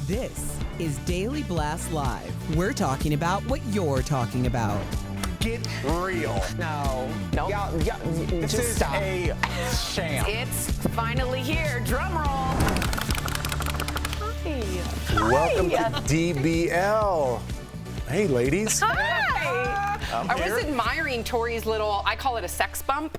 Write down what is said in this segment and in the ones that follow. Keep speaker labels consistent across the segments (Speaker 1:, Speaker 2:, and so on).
Speaker 1: This is Daily Blast Live. We're talking about what you're talking about.
Speaker 2: Get real.
Speaker 3: No.
Speaker 2: This is
Speaker 3: stop.
Speaker 2: a sham.
Speaker 3: It's finally here. Drum roll. Hi.
Speaker 2: Welcome to DBL. Hey, ladies.
Speaker 3: Hi.
Speaker 4: I was admiring Tori's little, I call it a sex bump.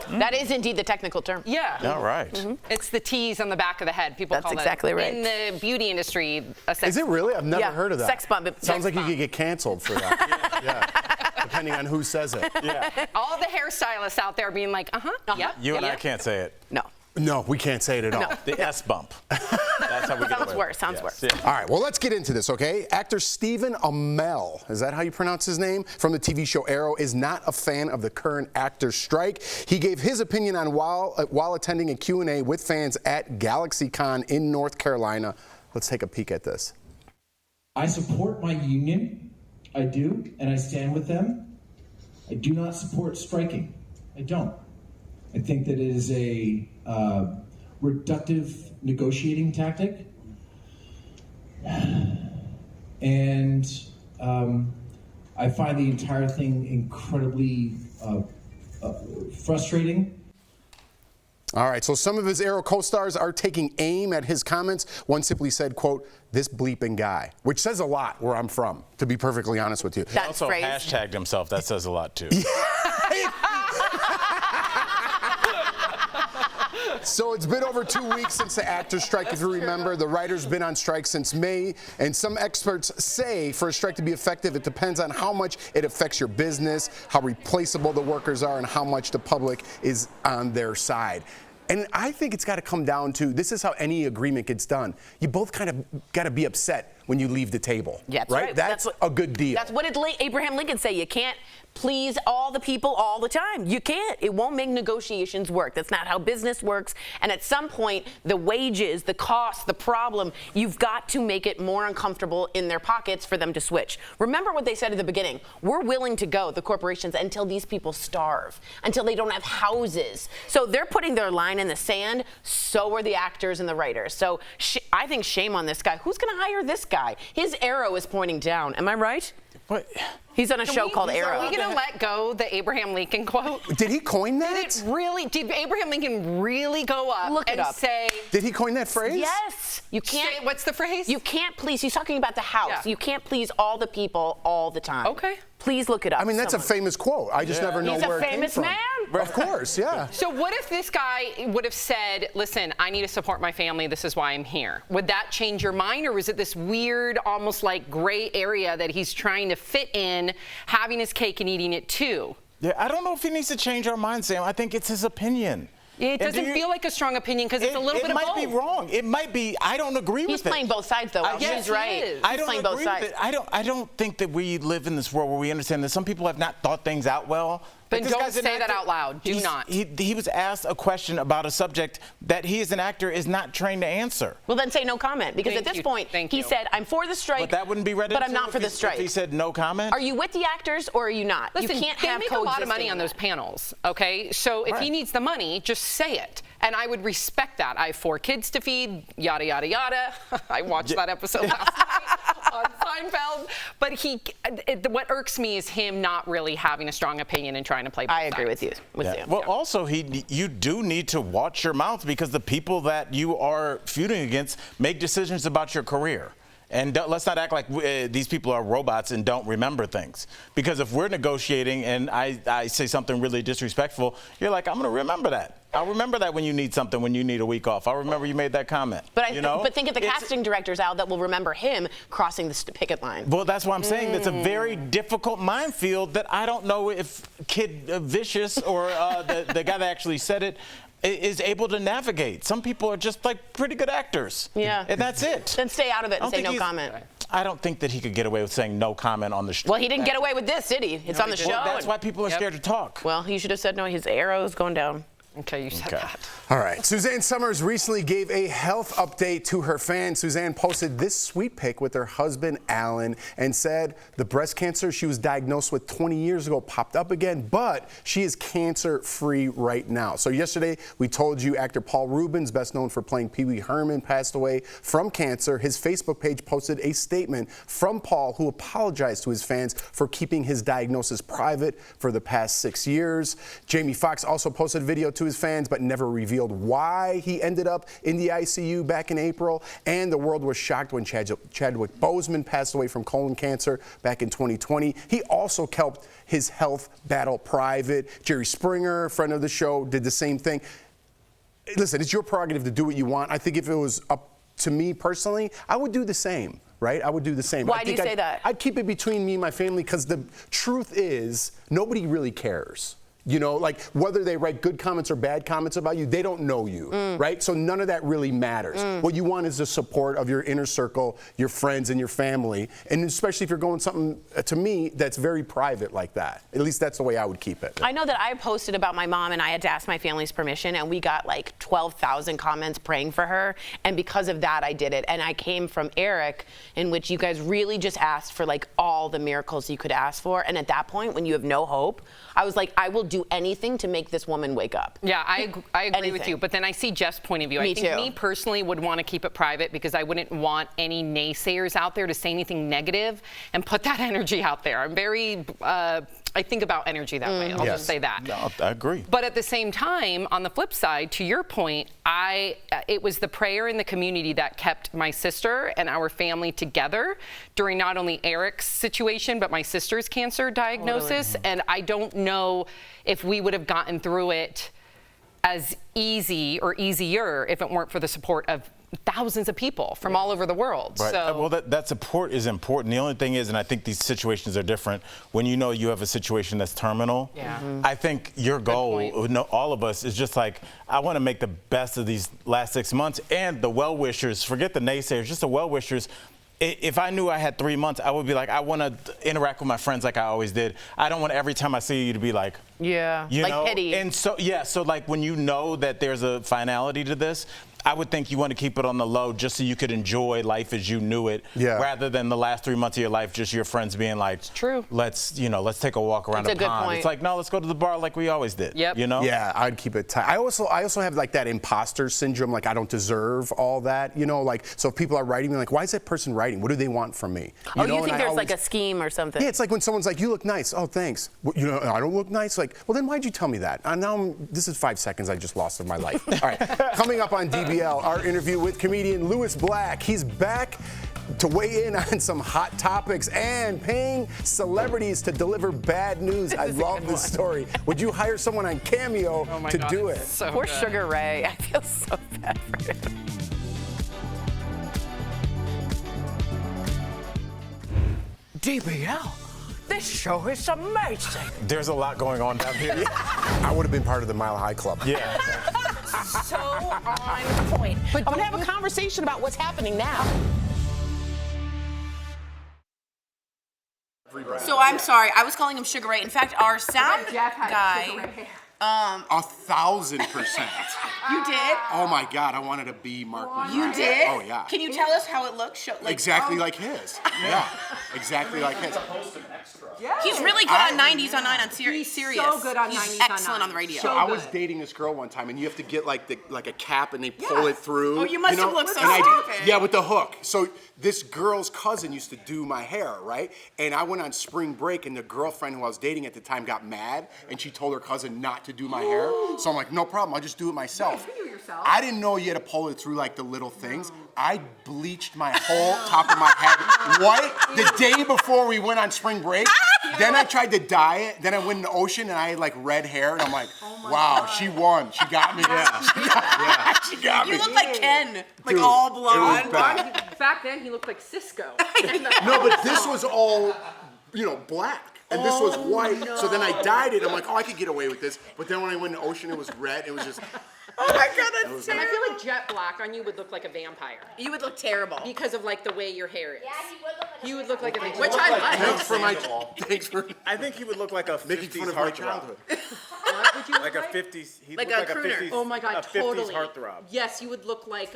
Speaker 3: That is indeed the technical term.
Speaker 4: Yeah.
Speaker 2: All right.
Speaker 4: It's the T's on the back of the head. People
Speaker 3: That's
Speaker 4: call
Speaker 3: exactly
Speaker 4: that
Speaker 3: right.
Speaker 4: in the beauty industry a sex
Speaker 2: Is it really? I've never
Speaker 3: Yeah,
Speaker 2: heard of that.
Speaker 3: sex bump.
Speaker 2: Sounds like
Speaker 4: bump.
Speaker 2: you could get canceled for that. Yeah. Depending on who says it. Yeah.
Speaker 4: All the hairstylists out there being like, yep.
Speaker 5: You and I
Speaker 4: yep.
Speaker 5: can't say it.
Speaker 3: No.
Speaker 2: No, we can't say it at all.
Speaker 5: The S bump. That's how we get
Speaker 3: Sounds
Speaker 5: away
Speaker 3: worse.
Speaker 5: with it.
Speaker 3: Sounds
Speaker 5: Yes.
Speaker 3: worse.
Speaker 5: Yeah.
Speaker 2: All right, well, let's get into this, okay? Actor Stephen Amell, is that how you pronounce his name? From the TV show Arrow, is not a fan of the current actors' strike. He gave his opinion on while attending a Q&A with fans at GalaxyCon in North Carolina. Let's take a peek at this.
Speaker 6: I support my union. I do, and I stand with them. I do not support striking. I don't. I think that it is a reductive negotiating tactic. And I find the entire thing incredibly frustrating.
Speaker 2: All right, so some of his Arrow co-stars are taking aim at his comments. One simply said, quote, "this bleeping guy," which says a lot where I'm from, to be perfectly honest with you.
Speaker 5: He also hashtagged himself. That says a lot, too.
Speaker 2: So it's been over 2 weeks since the actors' strike, if you remember. The writers' been on strike since May, and some experts say for a strike to be effective, it depends on how much it affects your business, how replaceable the workers are, and how much the public is on their side. And I think it's got to come down to, this is how any agreement gets done. You both kind of got to be upset when you leave the table.
Speaker 3: Yeah, that's right.
Speaker 2: That's a good deal.
Speaker 3: That's what did Abraham Lincoln say. You can't please all the people all the time. You can't. It won't make negotiations work. That's not how business works. And at some point, the wages, the cost, the problem, you've got to make it more uncomfortable in their pockets for them to switch. Remember what they said at the beginning. We're willing to go, the corporations, until these people starve, until they don't have houses. So they're putting their line in the sand. So are the actors and the writers. So I think shame on this guy. Who's going to hire this guy? His arrow is pointing down. Am I right?
Speaker 5: What?
Speaker 3: He's on a show called Arrow.
Speaker 4: Are we going to let go the Abraham Lincoln quote?
Speaker 2: Did he coin that?
Speaker 4: Did Abraham Lincoln really go up and say...
Speaker 2: Did he coin that phrase?
Speaker 3: Yes. You can't.
Speaker 4: What's the phrase?
Speaker 3: You can't please. He's talking about the house.
Speaker 4: Yeah.
Speaker 3: You can't please all the people all the time.
Speaker 4: Okay.
Speaker 3: Please look it up.
Speaker 2: I mean, that's a famous quote. I just never know
Speaker 3: He's a
Speaker 2: where it came
Speaker 3: famous
Speaker 2: from.
Speaker 3: man.
Speaker 2: Of course, yeah.
Speaker 4: So what if this guy would have said, listen, I need to support my family. This is why I'm here. Would that change your mind? Or was it this weird, almost like gray area that he's trying to fit in, having his cake and eating it too?
Speaker 5: Yeah, I don't know if he needs to change our mind, Sam. I think it's his opinion.
Speaker 4: It doesn't feel like a strong opinion because it's a little bit of both.
Speaker 5: It might be wrong. It might be. I don't agree with it.
Speaker 3: He's playing both sides, though.
Speaker 4: Yes,
Speaker 3: He's right.
Speaker 4: he is.
Speaker 5: I don't
Speaker 3: playing both
Speaker 5: agree
Speaker 3: sides.
Speaker 5: with it. I don't think that we live in this world where we understand that some people have not thought things out well.
Speaker 4: Then
Speaker 5: Like, this
Speaker 4: don't
Speaker 5: guy's an
Speaker 4: say that
Speaker 5: actor.
Speaker 4: out loud. Do not.
Speaker 5: He was asked a question about a subject that he as an actor is not trained to answer.
Speaker 3: Well, then say no comment. Because
Speaker 4: Thank
Speaker 3: at this
Speaker 4: you.
Speaker 3: point,
Speaker 4: Thank
Speaker 3: he
Speaker 4: you.
Speaker 3: said, I'm for the strike,
Speaker 5: But that wouldn't be read
Speaker 3: but I'm
Speaker 5: into
Speaker 3: not for the
Speaker 5: If
Speaker 3: strike.
Speaker 5: he said no comment?
Speaker 3: Are you with the actors or are you not?
Speaker 4: Listen,
Speaker 3: you can't
Speaker 4: they
Speaker 3: have
Speaker 4: make a lot of money
Speaker 3: coexisting
Speaker 4: on those
Speaker 3: that.
Speaker 4: panels, okay? So if he
Speaker 5: Right.
Speaker 4: needs the money, just say it. And I would respect that. I have 4 kids to feed, yada, yada, yada. I watched that episode last night on Seinfeld. But what irks me is him not really having a strong opinion and trying to play both
Speaker 3: I agree
Speaker 4: sides.
Speaker 3: with you.
Speaker 5: Yeah. Well, also, you do need to watch your mouth because the people that you are feuding against make decisions about your career. And let's not act like these people are robots and don't remember things. Because if we're negotiating and I say something really disrespectful, you're like, I'm going to remember that. I'll remember that when you need something, when you need a week off. I'll remember you made that comment.
Speaker 3: But but think of the casting directors, Al, that will remember him crossing the picket line.
Speaker 5: Well, that's what I'm saying. That's a very difficult minefield that I don't know if Kid Vicious or the guy that actually said it is able to navigate. Some people are just like pretty good actors.
Speaker 3: Yeah.
Speaker 5: And that's it.
Speaker 3: Then stay out of it and say no
Speaker 5: he's-
Speaker 3: comment.
Speaker 5: I don't think that he could get away with saying no comment on the show.
Speaker 3: Well, he didn't get away with this, did he? It's on the show.
Speaker 5: That's why people are scared to talk.
Speaker 3: Well, he should have said no. His arrow is going down.
Speaker 4: Okay, you said that.
Speaker 2: All right. Suzanne Summers recently gave a health update to her fans. Suzanne posted this sweet pic with her husband, Alan, and said the breast cancer she was diagnosed with 20 years ago popped up again, but she is cancer-free right now. So yesterday, we told you actor Paul Reubens, best known for playing Pee Wee Herman, passed away from cancer. His Facebook page posted a statement from Paul, who apologized to his fans for keeping his diagnosis private for the past 6 years. Jamie Foxx also posted a video to his fans, but never revealed why he ended up in the ICU back in April. And the world was shocked when Chadwick Boseman passed away from colon cancer back in 2020. He also kept his health battle private. Jerry Springer, friend of the show, did the same thing. Listen, it's your prerogative to do what you want. I think if it was up to me personally, I would do the same. Right? I would do the same.
Speaker 3: Why do you say that?
Speaker 2: I'd keep it between me and my family because the truth is nobody really cares. You know, like whether they write good comments or bad comments about you, they don't know you, right? So none of that really matters. What you want is the support of your inner circle, your friends and your family, and especially if you're going something, to me, that's very private like that. At least that's the way I would keep it.
Speaker 3: I know that I posted about my mom and I had to ask my family's permission, and we got like 12,000 comments praying for her, and because of that I did it. And I came from Eric, in which you guys really just asked for like all the miracles you could ask for, and at that point when you have no hope, I was like, I will do anything to make this woman wake up.
Speaker 4: Yeah, I agree with
Speaker 3: Anything.
Speaker 4: you. But then I see Jeff's point of view.
Speaker 3: Me
Speaker 4: I think
Speaker 3: too.
Speaker 4: me personally would want to keep it private because I wouldn't want any naysayers out there to say anything negative and put that energy out there. I'm very, I think about energy that way. I'll just say that.
Speaker 5: No, I agree.
Speaker 4: But at the same time, on the flip side, to your point, it was the prayer in the community that kept my sister and our family together during not only Eric's situation, but my sister's cancer diagnosis.
Speaker 3: Totally.
Speaker 4: And I don't know if we would have gotten through it as easy or easier if it weren't for the support of thousands of people from all over the world.
Speaker 5: Right.
Speaker 4: So,
Speaker 5: Well, that support is important. The only thing is, and I think these situations are different, when you know you have a situation that's terminal,
Speaker 4: Yeah.
Speaker 5: I think your goal,
Speaker 4: point.
Speaker 5: all of us, is just like, I want to make the best of these last 6 months. And the well-wishers, forget the naysayers, just the well-wishers. If I knew I had 3 months, I would be like, I want to interact with my friends like I always did. I don't want every time I see you to be like,
Speaker 3: Yeah,
Speaker 5: you
Speaker 3: like
Speaker 5: know?
Speaker 3: pity.
Speaker 5: And so, yeah, so like when you know that there's a finality to this, I would think you want to keep it on the low just so you could enjoy life as you knew it, rather than the last 3 months of your life just your friends being like,
Speaker 4: true.
Speaker 5: Let's take a walk around
Speaker 3: It's
Speaker 5: the
Speaker 3: a good
Speaker 5: pond.
Speaker 3: point.
Speaker 5: It's like, no, let's go to the bar like we always did.
Speaker 4: Yep.
Speaker 5: You know?
Speaker 2: Yeah, I'd keep it tight. I also have like that imposter syndrome, like I don't deserve all that, you know, like, so if people are writing me, like, why is that person writing? What do they want from me?
Speaker 3: Oh,
Speaker 2: know,
Speaker 3: you
Speaker 2: and
Speaker 3: think
Speaker 2: I
Speaker 3: there's
Speaker 2: always-
Speaker 3: like a scheme or something?
Speaker 2: Yeah, it's like when someone's like, you look nice. Oh, thanks. Well, you know, I don't look nice. Like, well, then why'd you tell me that? Now this is 5 seconds I just lost of my life. All right, coming up on DBL, our interview with comedian Lewis Black. He's back to weigh in on some hot topics and paying celebrities to deliver bad news. I love this story. Would you hire someone on Cameo
Speaker 4: Oh my
Speaker 2: to
Speaker 4: God,
Speaker 2: do
Speaker 4: it's
Speaker 2: it?
Speaker 4: so
Speaker 3: Poor
Speaker 4: good.
Speaker 3: Sugar Ray. I feel so bad for him. DBL, this show is amazing.
Speaker 5: There's a lot going on down here.
Speaker 2: I would have been part of the Mile High Club.
Speaker 5: Yeah.
Speaker 3: So on point. But I'm gonna have a conversation about what's happening now. So I'm sorry, I was calling him Sugar Ray. In fact, our sound guy.
Speaker 2: 1,000%.
Speaker 3: You did?
Speaker 2: Oh my God, I wanted to be Mark McGrath.
Speaker 3: You did?
Speaker 2: Oh yeah.
Speaker 3: Can you tell us how it looks?
Speaker 2: Exactly like his. Yeah, exactly like his.
Speaker 3: He's really good on 90s on 9 on Sirius.
Speaker 7: so good on
Speaker 3: He's
Speaker 7: 90s on
Speaker 3: excellent
Speaker 7: 9.
Speaker 3: on the radio.
Speaker 2: So I was dating this girl one time, and you have to get like a cap, and they pull it through.
Speaker 3: Oh, you must have looked so
Speaker 2: and
Speaker 3: stupid.
Speaker 2: Yeah, with the hook. So this girl's cousin used to do my hair, right? And I went on spring break, and the girlfriend who I was dating at the time got mad, and she told her cousin not to do my hair. So I'm like, no problem, I'll just do it myself.
Speaker 7: You do it yourself.
Speaker 2: I didn't know you had to pull it through like the little things. I bleached my whole top of my head white the day before we went on spring break. Then I tried to dye it. Then I went in the ocean and I had like red hair. And I'm like, wow, she won. She got me. Yeah. She got me.
Speaker 3: You look like Ken, like
Speaker 2: Dude,
Speaker 3: all
Speaker 2: it was
Speaker 3: blonde.
Speaker 2: bad.
Speaker 7: Back then, he looked like Cisco.
Speaker 2: No, but this was all, black. And this was white. So then I dyed it. I'm like, oh, I could get away with this. But then when I went in the ocean, it was red. It was just.
Speaker 3: Oh my God, that's
Speaker 7: And I
Speaker 3: terrible.
Speaker 7: feel like jet black on you would look like a vampire
Speaker 3: You would look terrible.
Speaker 7: because of like the way your hair is.
Speaker 8: Yeah, he would look like a
Speaker 7: You would look like a vampire.
Speaker 3: Which I like.
Speaker 2: Thanks for
Speaker 5: I think he would look like a
Speaker 2: making fun
Speaker 5: 50s
Speaker 2: of my
Speaker 5: heartthrob.
Speaker 2: childhood.
Speaker 7: What would you look
Speaker 5: Like a 50s, he
Speaker 3: Like
Speaker 5: looked
Speaker 3: a
Speaker 5: like a
Speaker 3: crooner.
Speaker 5: 50s,
Speaker 7: Oh my God,
Speaker 5: a 50s
Speaker 7: totally.
Speaker 5: heartthrob.
Speaker 7: Yes, you would look like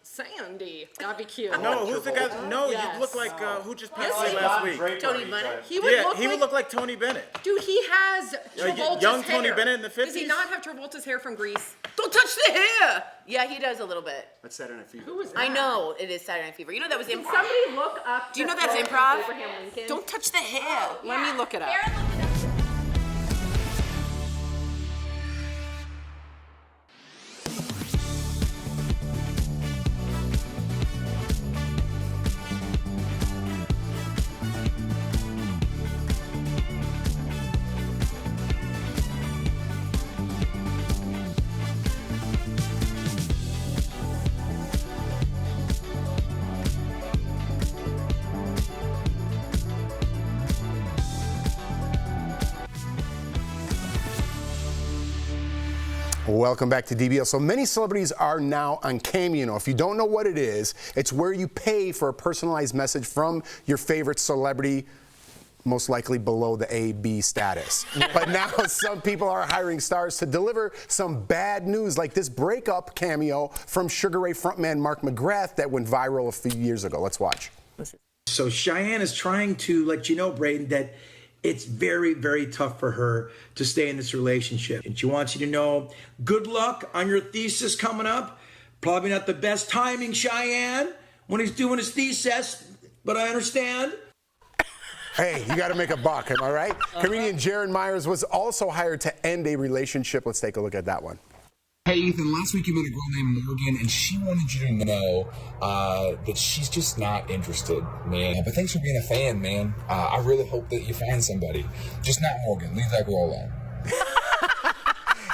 Speaker 7: Sandy. That'd be cute.
Speaker 5: No, who's the guy? No,
Speaker 7: Yes.
Speaker 5: you look like who just passed
Speaker 7: Yes,
Speaker 5: away
Speaker 7: he
Speaker 5: last
Speaker 7: does.
Speaker 5: week.
Speaker 3: Tony Bennett.
Speaker 7: He would
Speaker 5: Yeah,
Speaker 7: look
Speaker 5: he would
Speaker 7: like,
Speaker 5: look like Tony Bennett.
Speaker 7: dude, he has Travolta's
Speaker 5: young
Speaker 7: hair.
Speaker 5: Tony Bennett in the
Speaker 7: Does he
Speaker 5: 50s?
Speaker 7: not have Travolta's hair from Grease?
Speaker 3: Don't touch the hair. Yeah, he does a little bit.
Speaker 2: That's Saturday Night Fever.
Speaker 7: Who was that?
Speaker 3: I know it is Saturday Night Fever. You know that was
Speaker 7: Can
Speaker 3: improv.
Speaker 7: somebody look up
Speaker 3: Do you know
Speaker 7: the
Speaker 3: that's
Speaker 7: photo of
Speaker 3: improv?
Speaker 7: Abraham Lincoln?
Speaker 3: Don't touch the hair.
Speaker 7: Let me look it up.
Speaker 2: Welcome back to DBL. So many celebrities are now on Cameo. If you don't know what it is, it's where you pay for a personalized message from your favorite celebrity, most likely below the A-B status. But now some people are hiring stars to deliver some bad news, like this breakup cameo from Sugar Ray frontman Mark McGrath that went viral a few years ago. Let's watch.
Speaker 8: So Cheyenne is trying to let you know, Braden, that it's very, very tough for her to stay in this relationship. And she wants you to know, good luck on your thesis coming up. Probably not the best timing, Cheyenne, when he's doing his thesis, but I understand.
Speaker 2: Hey, you got to make a buck, am I right? Comedian Jaron Myers was also hired to end a relationship. Let's take a look at that one.
Speaker 9: Hey Ethan, last week you met a girl named Morgan and she wanted you to know that she's just not interested, man. But thanks for being a fan, man. I really hope that you find somebody. Just not Morgan. Leave that girl alone.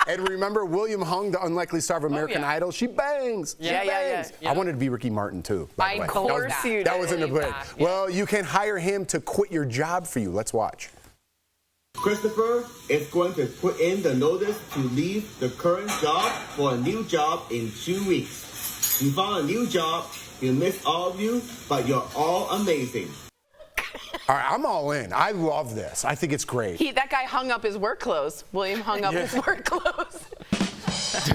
Speaker 2: And remember William Hung, the unlikely star of American Idol? She bangs. She bangs. I wanted to be Ricky Martin too, by the way.
Speaker 4: Of course you did.
Speaker 2: That was in the plan. Well, you can hire him to quit your job for you. Let's watch.
Speaker 10: Christopher is going to put in the notice to leave the current job for a new job in 2 weeks. You found a new job, he'll miss all of you, but you're all amazing.
Speaker 2: All right, I'm all in. I love this. I think it's great.
Speaker 3: That guy hung up his work clothes. William hung up his work clothes.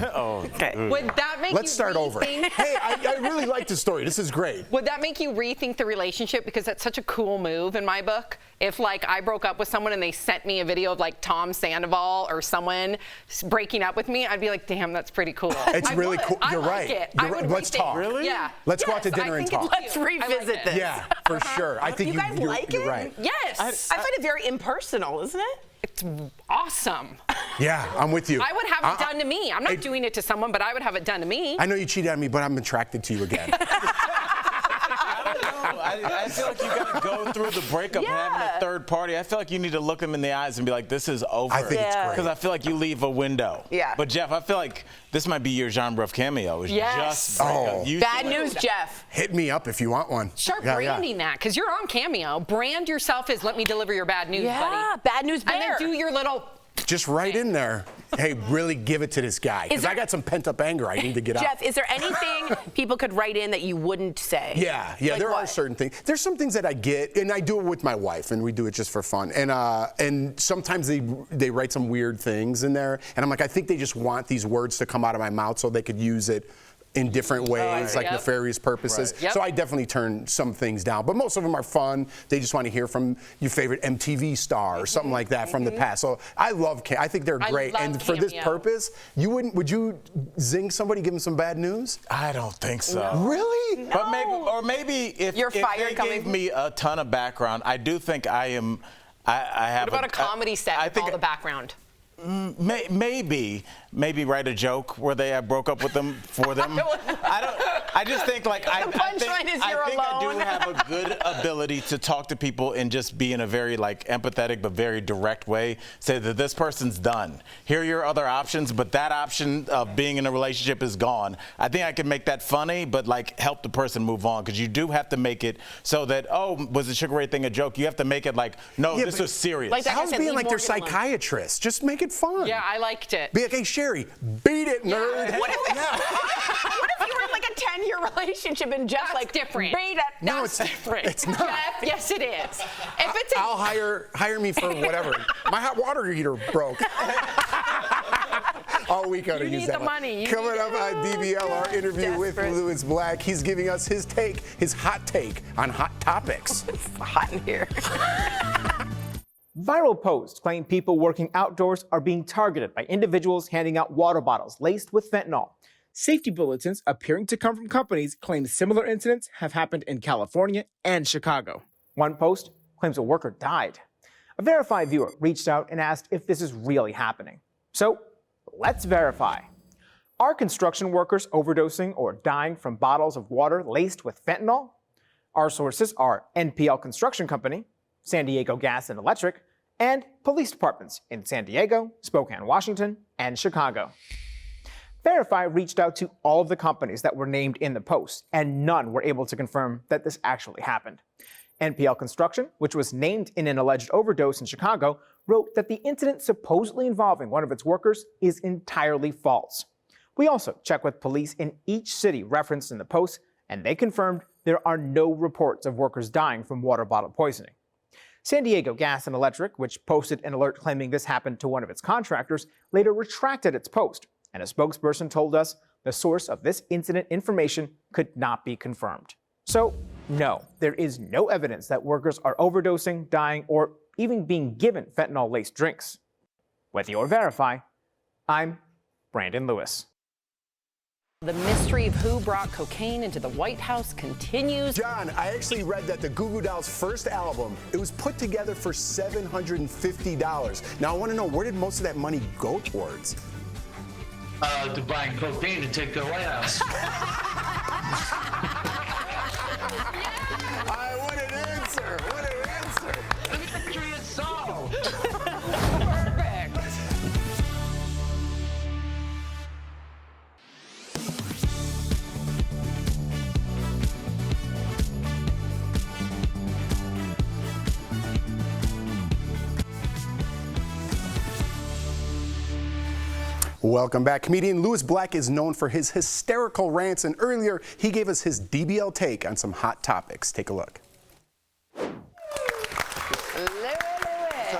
Speaker 4: Okay. Would that make
Speaker 2: Let's
Speaker 4: you
Speaker 2: start over.
Speaker 4: rethink-
Speaker 2: Hey, I really like the story. This is great.
Speaker 4: Would that make you rethink the relationship? Because that's such a cool move in my book. If like I broke up with someone and they sent me a video of like Tom Sandoval or someone breaking up with me, I'd be like, damn, that's pretty cool.
Speaker 2: It's really cool.
Speaker 4: I
Speaker 2: You're
Speaker 4: like
Speaker 2: right.
Speaker 4: It.
Speaker 2: You're
Speaker 4: I would
Speaker 2: right. Let's
Speaker 4: rethink.
Speaker 2: talk.
Speaker 5: Really?
Speaker 4: Yeah.
Speaker 2: Let's go out to
Speaker 4: Yes,
Speaker 2: dinner
Speaker 4: I
Speaker 2: and
Speaker 4: think it's
Speaker 2: talk.
Speaker 3: Let's
Speaker 4: cute. I
Speaker 3: revisit
Speaker 4: like it.
Speaker 3: this.
Speaker 2: Yeah, for sure. I think
Speaker 3: You guys like
Speaker 2: you're
Speaker 3: it?
Speaker 2: right.
Speaker 4: Yes.
Speaker 3: I find it very impersonal, isn't it?
Speaker 4: It's awesome.
Speaker 2: Yeah, I'm with you.
Speaker 4: I would have it done to me. I'm not doing it to someone, but I would have it done to me.
Speaker 2: I know you cheated on me, but I'm attracted to you again.
Speaker 5: I feel like you got to go through the breakup and having a third party. I feel like you need to look them in the eyes and be like, this is over.
Speaker 2: I think it's great.
Speaker 5: Because I feel like you leave a window.
Speaker 3: Yeah.
Speaker 5: But Jeff, I feel like this might be your genre of cameo. It's
Speaker 4: Yes.
Speaker 5: just breakup.
Speaker 2: Oh.
Speaker 5: You
Speaker 3: Bad
Speaker 5: seem like-
Speaker 3: news, Jeff.
Speaker 2: Hit me up if you want one.
Speaker 4: Start
Speaker 2: Yeah,
Speaker 4: branding that, because you're on Cameo. Brand yourself as let me deliver your bad news,
Speaker 3: Yeah,
Speaker 4: buddy.
Speaker 3: bad news bear.
Speaker 4: And then do your little...
Speaker 2: Just right in there. Hey, really give it to this guy. Because I got some pent-up anger I need to get out.
Speaker 3: Jeff, is there anything people could write in that you wouldn't say?
Speaker 2: Yeah,
Speaker 3: Like
Speaker 2: there are
Speaker 3: what?
Speaker 2: certain things. There's some things that I get, and I do it with my wife, and we do it just for fun. And sometimes they write some weird things in there, and I'm like, I think they just want these words to come out of my mouth so they could use it in different ways, like nefarious purposes.
Speaker 5: Right. Yep.
Speaker 2: So I definitely turn some things down, but most of them are fun. They just want to hear from your favorite MTV star or something like that from the past. So I love I think they're great.
Speaker 4: love
Speaker 2: And for this
Speaker 4: Cameo.
Speaker 2: purpose, would you zing somebody, give them some bad news?
Speaker 5: I don't think so.
Speaker 2: Really?
Speaker 5: But maybe if
Speaker 3: You're
Speaker 5: they
Speaker 3: fired coming
Speaker 5: gave
Speaker 3: from-
Speaker 5: me a ton of background, I do think I am. I have.
Speaker 4: What about a comedy set
Speaker 5: I
Speaker 4: with
Speaker 5: think
Speaker 4: all the background?
Speaker 5: Maybe write a joke where I broke up with them for them. I just think like I
Speaker 3: punchline is you're
Speaker 5: think I do
Speaker 3: alone.
Speaker 5: have a good ability to talk to people and just be in a very like empathetic but very direct way. Say that this person's done. Here are your other options, but that option of being in a relationship is gone. I think I can make that funny, but like help the person move on, because you do have to make it so that was the Sugar Ray thing a joke? You have to make it like this
Speaker 2: but-
Speaker 5: was serious.
Speaker 3: Like that guy
Speaker 2: How's
Speaker 3: said,
Speaker 2: being
Speaker 3: leave
Speaker 2: like their
Speaker 3: Morgan alone.
Speaker 2: psychiatrist? Just make it fun.
Speaker 4: Yeah, I liked it.
Speaker 2: Be like, hey, Sherry, beat it, nerd.
Speaker 3: What if you were in like a 10-year relationship and Jeff
Speaker 4: That's
Speaker 3: like
Speaker 4: different.
Speaker 3: beat it?
Speaker 2: No,
Speaker 4: That's different.
Speaker 2: It's not.
Speaker 4: Jeff, yes, it is. If it's
Speaker 2: I'll hire me for whatever. My hot water heater broke. All week I
Speaker 4: You
Speaker 2: use
Speaker 4: need
Speaker 2: that
Speaker 4: the
Speaker 2: one.
Speaker 4: money. You
Speaker 2: Coming
Speaker 4: need
Speaker 2: up on DBL, our interview with
Speaker 3: Desperate.
Speaker 2: Louis Black. He's giving us his hot take on hot topics.
Speaker 3: It's hot in here.
Speaker 11: Viral posts claim people working outdoors are being targeted by individuals handing out water bottles laced with fentanyl. Safety bulletins appearing to come from companies claim similar incidents have happened in California and Chicago. One post claims a worker died. A Verify viewer reached out and asked if this is really happening. So let's verify. Are construction workers overdosing or dying from bottles of water laced with fentanyl? Our sources are NPL Construction Company, San Diego Gas and Electric, and police departments in San Diego, Spokane, Washington, and Chicago. Verify reached out to all of the companies that were named in the post, and none were able to confirm that this actually happened. NPL Construction, which was named in an alleged overdose in Chicago, wrote that the incident supposedly involving one of its workers is entirely false. We also checked with police in each city referenced in the post, and they confirmed there are no reports of workers dying from water bottle poisoning. San Diego Gas and Electric, which posted an alert claiming this happened to one of its contractors, later retracted its post, and a spokesperson told us the source of this incident information could not be confirmed. So, no, there is no evidence that workers are overdosing, dying, or even being given fentanyl-laced drinks. With your Verify, I'm Brandon Lewis.
Speaker 4: The mystery of who brought cocaine into the White House continues.
Speaker 2: John, I actually read that the Goo Goo Dolls' first album, it was put together for $750. Now, I want to know, where did most of that money go towards?
Speaker 12: To buying cocaine to take to the White House.
Speaker 2: What an answer! What an answer!
Speaker 12: The mystery is solved.
Speaker 4: Perfect.
Speaker 2: Welcome back. Comedian Louis Black is known for his hysterical rants, and earlier he gave us his DBL take on some hot topics. Take a look.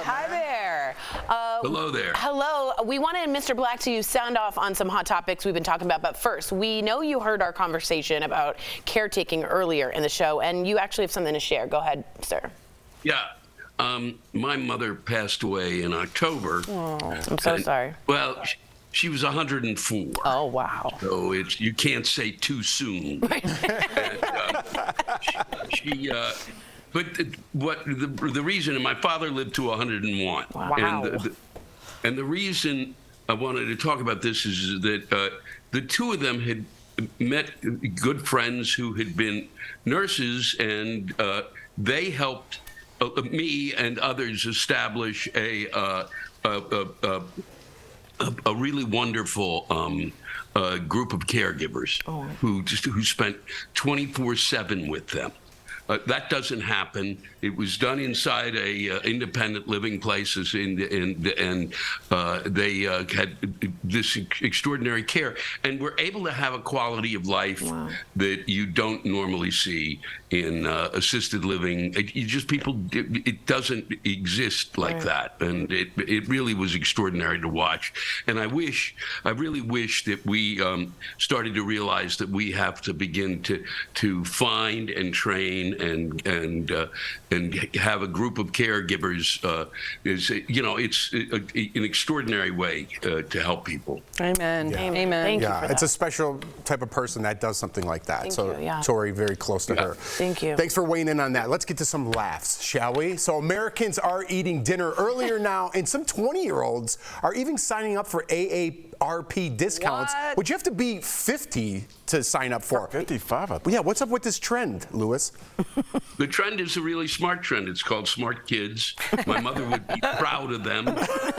Speaker 3: Hi there.
Speaker 12: Hello there.
Speaker 3: Hello. We wanted Mr. Black to sound off on some hot topics we've been talking about, but first, we know you heard our conversation about caretaking earlier in the show, and you actually have something to share. Go ahead, sir.
Speaker 12: Yeah. My mother passed away in October.
Speaker 3: Oh, I'm so sorry.
Speaker 12: Well, she was 104.
Speaker 3: Oh, wow.
Speaker 12: So you can't say too soon. But the reason, and my father lived to 101.
Speaker 3: Wow.
Speaker 12: And the reason I wanted to talk about this is that the two of them had met good friends who had been nurses, and they helped me and others establish a really wonderful group of caregivers who spent 24/7 with them. That doesn't happen. It was done inside a independent living places, and they had this extraordinary care, and were able to have a quality of life that you don't normally see in assisted living. It doesn't exist like that, and it really was extraordinary to watch. And I really wish that we started to realize that we have to begin to find and train and have a group of caregivers. It's an extraordinary way to help people.
Speaker 4: Amen.
Speaker 2: Yeah.
Speaker 4: Amen.
Speaker 3: Thank you for
Speaker 2: It's
Speaker 3: that.
Speaker 2: a special type of person that does something like that.
Speaker 3: Thank you, yeah.
Speaker 2: Tori, very close to her.
Speaker 3: Thank you.
Speaker 2: Thanks for weighing in on that. Let's get to some laughs, shall we? So Americans are eating dinner earlier now, and some 20-year-olds are even signing up for AARP discounts, which you have to be 50 to sign up for.
Speaker 5: 55, I think.
Speaker 2: Yeah, what's up with this trend, Louis?
Speaker 12: The trend is a really smart trend. It's called Smart Kids. My mother would be proud of them.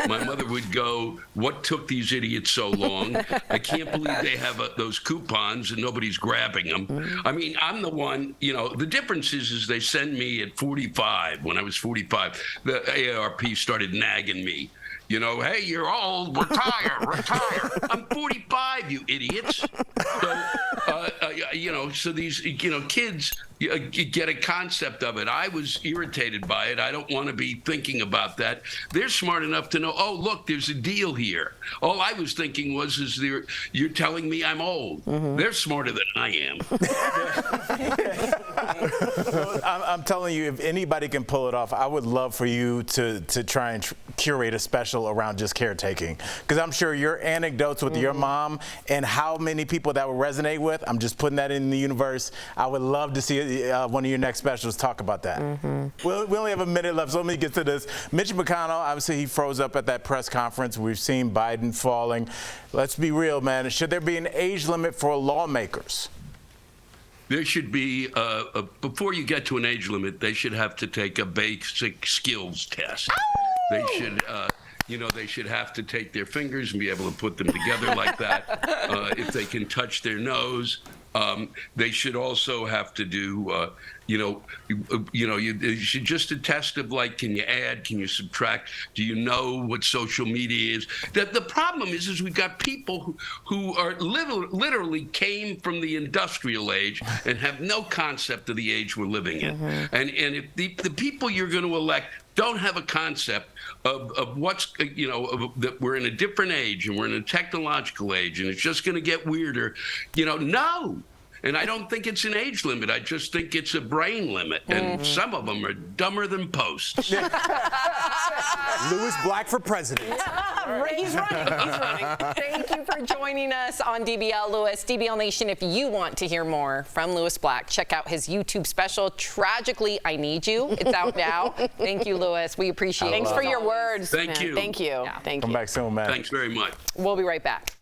Speaker 12: My mother would go, "What took these idiots so long? I can't believe they have those coupons and nobody's grabbing them." I mean, I'm the one, the difference is they send me at 45. When I was 45, the AARP started nagging me. Hey, you're old, retire. I'm 45, you idiots. So So these, kids get a concept of it. I was irritated by it. I don't want to be thinking about that. They're smart enough to know, oh, look, there's a deal here. All I was thinking is you're telling me I'm old. They're smarter than I am.
Speaker 5: I'm telling you, if anybody can pull it off, I would love for you to try and curate a special around just caretaking. Because I'm sure your anecdotes with your mom and how many people that will resonate with, I'm just putting that in the universe. I would love to see one of your next specials talk about that. We only have a minute left, so let me get to this. Mitch McConnell, obviously he froze up at that press conference. We've seen Biden falling. Let's be real, man. Should there be an age limit for lawmakers?
Speaker 12: There should be, before you get to an age limit, they should have to take a basic skills test. They should, they should have to take their fingers and be able to put them together like that. If they can touch their nose, they should also have to do, you should just a test of like, can you add, can you subtract? Do you know what social media is? The problem is we've got people who are literally came from the industrial age and have no concept of the age we're living in. And if the people you're going to elect don't have a concept of what's, that we're in a different age and we're in a technological age and it's just going to get weirder, no. And I don't think it's an age limit. I just think it's a brain limit. And some of them are dumber than posts.
Speaker 2: Louis Black for president.
Speaker 4: He's running. Thank you for joining us on DBL, Louis. DBL Nation, if you want to hear more from Louis Black, check out his YouTube special, Tragically, I Need You. It's out now. Thank you, Louis. We appreciate it.
Speaker 3: Thanks for your words.
Speaker 12: Thank you.
Speaker 3: Thank you.
Speaker 4: Yeah.
Speaker 3: Thank you.
Speaker 5: Come back soon, man.
Speaker 12: Thanks very much.
Speaker 4: We'll be right back.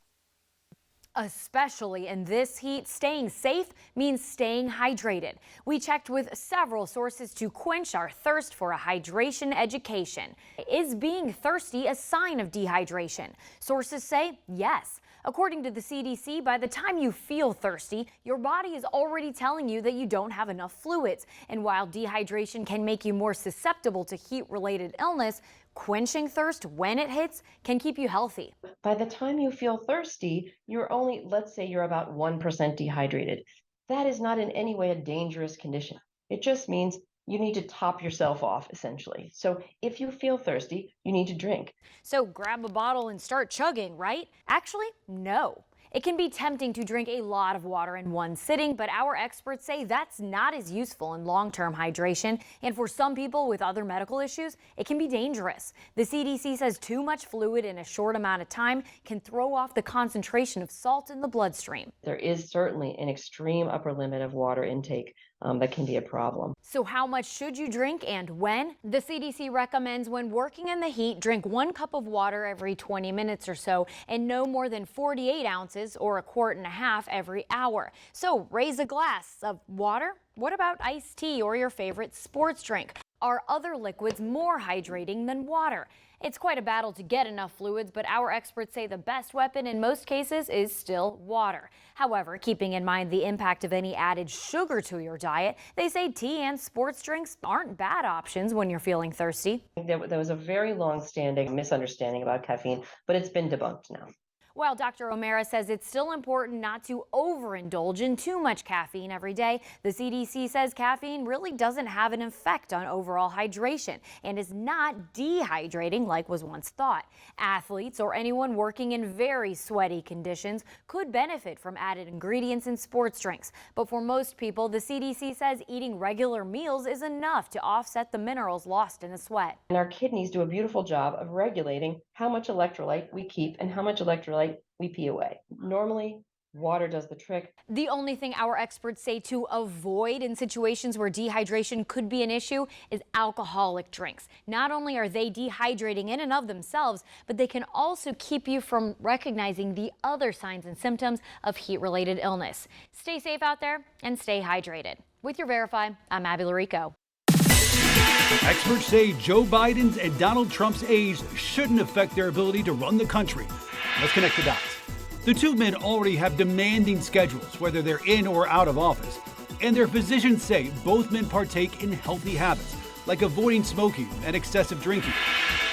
Speaker 13: Especially in this heat, staying safe means staying hydrated. We checked with several sources to quench our thirst for a hydration education. Is being thirsty a sign of dehydration? Sources say yes. According to the CDC, by the time you feel thirsty, your body is already telling you that you don't have enough fluids. And while dehydration can make you more susceptible to heat-related illness, quenching thirst when it hits can keep you healthy.
Speaker 14: By the time you feel thirsty, you're only, let's say you're about 1% dehydrated. That is not in any way a dangerous condition. It just means you need to top yourself off, essentially. So if you feel thirsty, you need to drink.
Speaker 13: So grab a bottle and start chugging, right? Actually, no. It can be tempting to drink a lot of water in one sitting, but our experts say that's not as useful in long-term hydration. And for some people with other medical issues, it can be dangerous. The CDC says too much fluid in a short amount of time can throw off the concentration of salt in the bloodstream.
Speaker 14: There is certainly an extreme upper limit of water intake that can be a problem.
Speaker 13: So how much should you drink and when? The CDC recommends when working in the heat, drink 1 cup of water every 20 minutes or so and no more than 48 ounces or 1.5 quarts every hour. So raise a glass of water. What about iced tea or your favorite sports drink? Are other liquids more hydrating than water? It's quite a battle to get enough fluids, but our experts say the best weapon in most cases is still water. However, keeping in mind the impact of any added sugar to your diet, they say tea and sports drinks aren't bad options when you're feeling thirsty.
Speaker 14: There was a very long-standing misunderstanding about caffeine, but it's been debunked now.
Speaker 13: While Dr. O'Mara says it's still important not to overindulge in too much caffeine every day, the CDC says caffeine really doesn't have an effect on overall hydration and is not dehydrating like was once thought. Athletes or anyone working in very sweaty conditions could benefit from added ingredients in sports drinks. But for most people, the CDC says eating regular meals is enough to offset the minerals lost in the sweat.
Speaker 14: And our kidneys do a beautiful job of regulating how much electrolyte we keep and how much electrolyte we pee away. Normally, water does the trick.
Speaker 13: The only thing our experts say to avoid in situations where dehydration could be an issue is alcoholic drinks. Not only are they dehydrating in and of themselves, but they can also keep you from recognizing the other signs and symptoms of heat-related illness. Stay safe out there and stay hydrated. With your Verify, I'm Abby Larico.
Speaker 15: Experts say Joe Biden's and Donald Trump's age shouldn't affect their ability to run the country. Let's connect the dots. The two men already have demanding schedules, whether they're in or out of office. And their physicians say both men partake in healthy habits, like avoiding smoking and excessive drinking.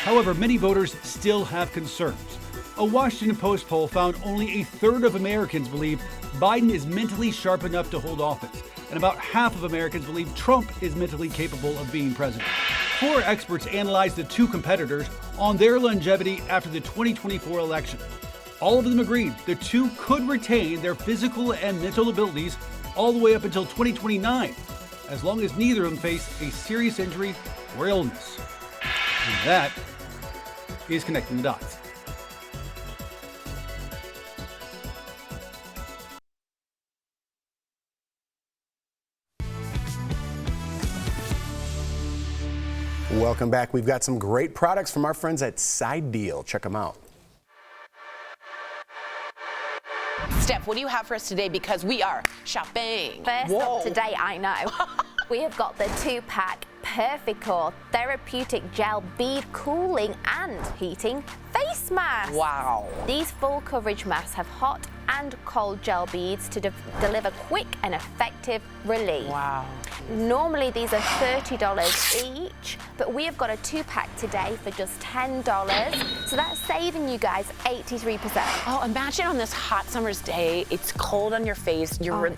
Speaker 15: However, many voters still have concerns. A Washington Post poll found only a third of Americans believe Biden is mentally sharp enough to hold office, and about half of Americans believe Trump is mentally capable of being president. 4 experts analyzed the two competitors on their longevity after the 2024 election. All of them agreed the two could retain their physical and mental abilities all the way up until 2029, as long as neither of them face a serious injury or illness. And that is Connecting the Dots.
Speaker 2: Welcome back. We've got some great products from our friends at Side Deal. Check them out.
Speaker 3: Steph, what do you have for us today? Because we are shopping.
Speaker 16: First up today, I know, we have got the 2-pack Perfecor Therapeutic Gel Bead Cooling and Heating Face Mask.
Speaker 3: Wow.
Speaker 16: These full coverage masks have hot and cold gel beads to deliver quick and effective relief.
Speaker 3: Wow.
Speaker 16: Normally these are $30 each, but we have got a 2-pack today for just $10. So that's saving you guys 83%.
Speaker 3: Oh, imagine on this hot summer's day, it's cold on your face, your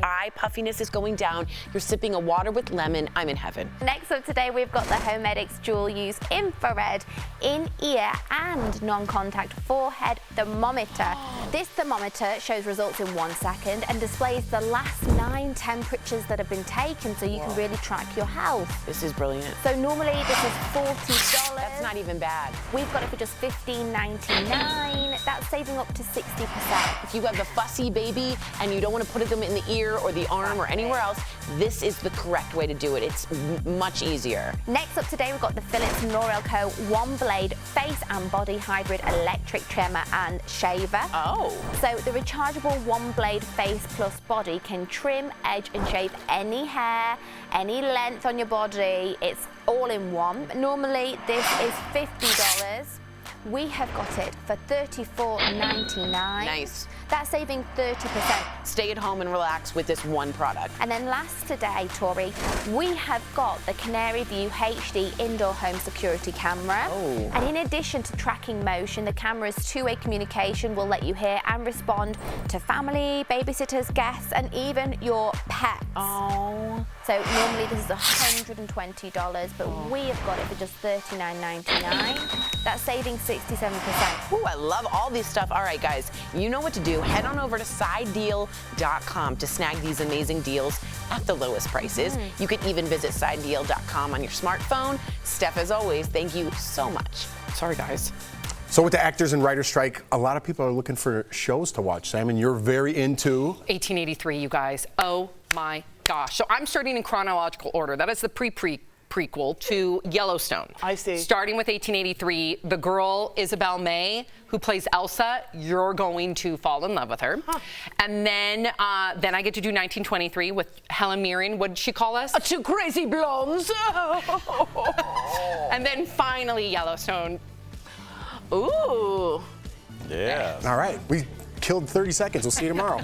Speaker 3: eye puffiness is going down, you're sipping a water with lemon, I'm in heaven.
Speaker 16: Next up today, we've got the Homedics Dual Use Infrared In-Ear and Non-Contact Forehead Thermometer. This thermometer shows results in 1 second and displays the last 9 temperatures that have been taken, so you can really track your health.
Speaker 3: This is brilliant.
Speaker 16: So normally this is $40.
Speaker 3: That's not even bad.
Speaker 16: We've got it for just $15.99. That's saving up to 60%.
Speaker 3: If you have a fussy baby and you don't want to put them in the ear or the arm or anywhere else, this is the correct way to do it. It's much easier.
Speaker 16: Next up today, we've got the Philips Norelco One Blade Face and Body Hybrid Electric Trimmer and Shaver.
Speaker 3: Oh.
Speaker 16: So the rechargeable One Blade Face Plus Body can trim, edge and shave any hair, any length on your body. It's all in one. Normally this is $50. We have got it for $34.99.
Speaker 3: Nice.
Speaker 16: That's saving 30%.
Speaker 3: Stay at home and relax with this one product.
Speaker 16: And then last today, Tori, we have got the Canary View HD Indoor Home Security Camera.
Speaker 3: Oh.
Speaker 16: And in addition to tracking motion, the camera's 2-way communication will let you hear and respond to family, babysitters, guests, and even your pets.
Speaker 3: Oh.
Speaker 16: So normally this is $120, but we have got it for just $39.99. That's saving 67%.
Speaker 3: Ooh, I love all this stuff. All right, guys, you know what to do. Head on over to sidedeal.com to snag these amazing deals at the lowest prices. You can even visit sidedeal.com on your smartphone. Steph, as always, thank you so much. Sorry, guys.
Speaker 2: So with the actors and writers strike, a lot of people are looking for shows to watch. Sam, and you're very into
Speaker 4: 1883, you guys. Oh my gosh. So I'm starting in chronological order. That is the prequel to Yellowstone.
Speaker 3: I see.
Speaker 4: Starting with 1883, the girl Isabel May, who plays Elsa, you're going to fall in love with her. Huh. And then I get to do 1923 with Helen Mirren. What did she call us?
Speaker 3: 2 crazy blondes.
Speaker 4: And then finally Yellowstone.
Speaker 3: Ooh.
Speaker 5: Yeah.
Speaker 2: All right, we killed 30 seconds. We'll see you tomorrow.